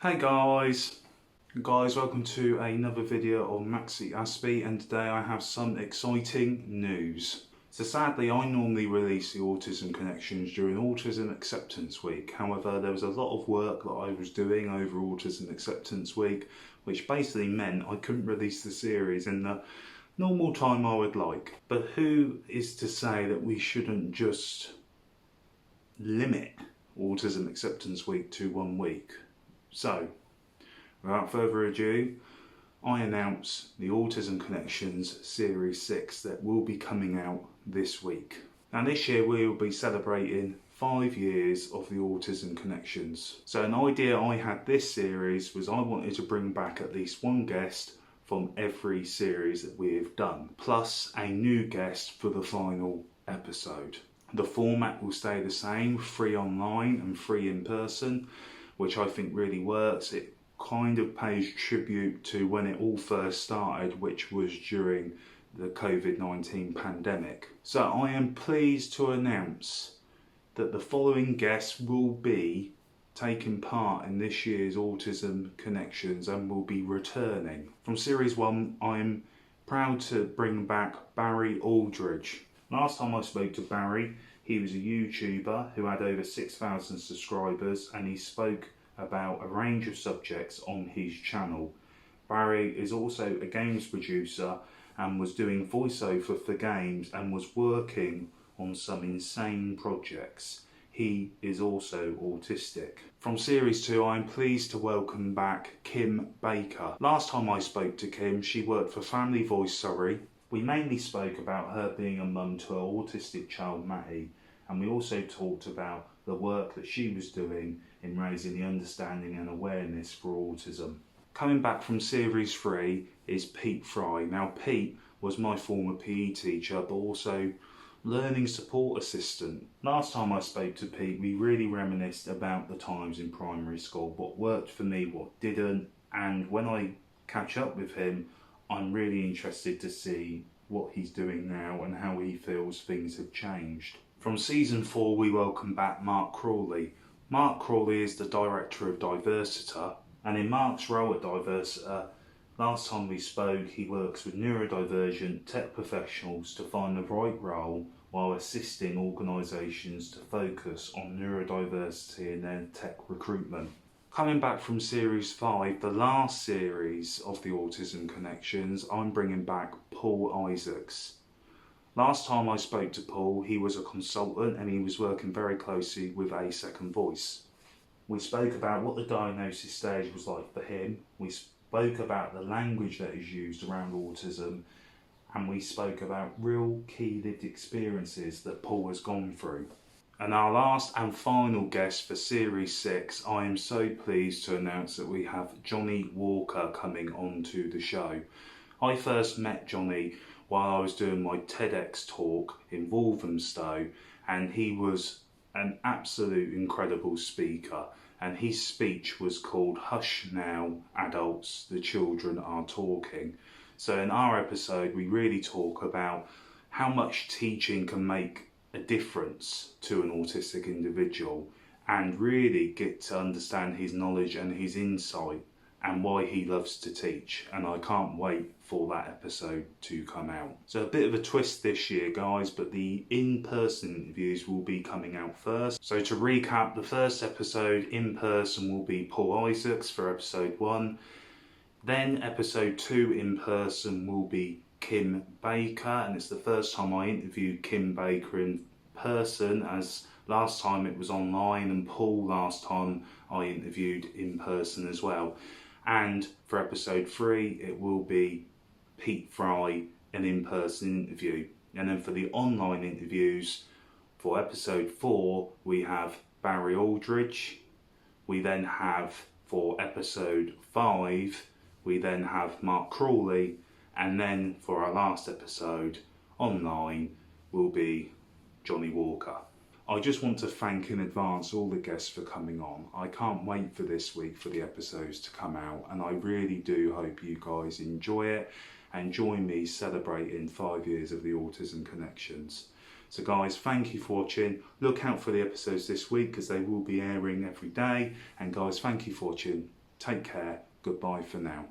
Hey guys, welcome to another video on MaxiAspie, and today I have some exciting news. So sadly, I normally release the Autism Connections during Autism Acceptance Week. However, there was a lot of work that I was doing over Autism Acceptance Week, which basically meant I couldn't release the series in the normal time I would like. But who is to say that we shouldn't just limit Autism Acceptance Week to 1 week? So, without further ado, I announce the Autism Connections Series 6 that will be coming out this week. Now this year we will be celebrating 5 years of the Autism Connections. So an idea I had this series was I wanted to bring back at least one guest from every series that we have done, plus a new guest for the final episode. The format will stay the same, free online and free in person, which I think really works. It kind of pays tribute to when it all first started, which was during the COVID-19 pandemic. So I am pleased to announce that the following guests will be taking part in this year's Autism Connections and will be returning. From Series 1, I'm proud to bring back Barry Aldridge. Last time I spoke to Barry, he was a YouTuber who had over 6,000 subscribers, and he spoke about a range of subjects on his channel. Barry is also a games producer and was doing voiceover for games and was working on some insane projects. He is also autistic. From Series 2, I'm pleased to welcome back Kim Baker. Last time I spoke to Kim, she worked for Family Voice Surrey. We mainly spoke about her being a mum to an autistic child, Matty, and we also talked about the work that she was doing in raising the understanding and awareness for autism. Coming back from Series 3 is Pete Fry. Now Pete was my former PE teacher, but also learning support assistant. Last time I spoke to Pete, we really reminisced about the times in primary school, what worked for me, what didn't, and when I catch up with him, I'm really interested to see what he's doing now and how he feels things have changed. From Season 4, we welcome back Marc Crawley. Marc Crawley is the director of Diversita, and in Marc's role at Diversita, last time we spoke, he works with neurodivergent tech professionals to find the right role while assisting organisations to focus on neurodiversity in their tech recruitment. Coming back from Series 5, the last series of the Autism Connections, I'm bringing back Paul Isaacs. Last time I spoke to Paul, he was a consultant and he was working very closely with A Second Voice. We spoke about what the diagnosis stage was like for him, we spoke about the language that is used around autism, and we spoke about real key lived experiences that Paul has gone through. And our last and final guest for Series 6, I am so pleased to announce that we have Jonny Walker coming onto the show. I first met Jonny while I was doing my TEDx talk in Walthamstow, and he was an absolute incredible speaker, and his speech was called "Hush Now Adults, the Children Are Talking." So in our episode we really talk about how much teaching can make a difference to an autistic individual, and really get to understand his knowledge and his insight and why he loves to teach, and I can't wait for that episode to come out. So a bit of a twist this year guys, but the in-person interviews will be coming out first. So to recap, the first episode in person will be Paul Isaacs for episode 1, then episode 2 in person will be Kim Baker, and it's the first time I interviewed Kim Baker in person, as last time it was online, and Paul last time I interviewed in person as well. And for episode 3 it will be Pete Fry, an in-person interview. And then for the online interviews for episode 4 we have Barry Aldridge. We then have for episode 5 we then have Marc Crawley, and then for our last episode online will be Jonny Walker. I just want to thank in advance all the guests for coming on. I can't wait for this week for the episodes to come out, and I really do hope you guys enjoy it and join me celebrating 5 years of the Autism Connections. So guys, thank you for watching. Look out for the episodes this week because they will be airing every day. And guys, thank you for watching. Take care. Goodbye for now.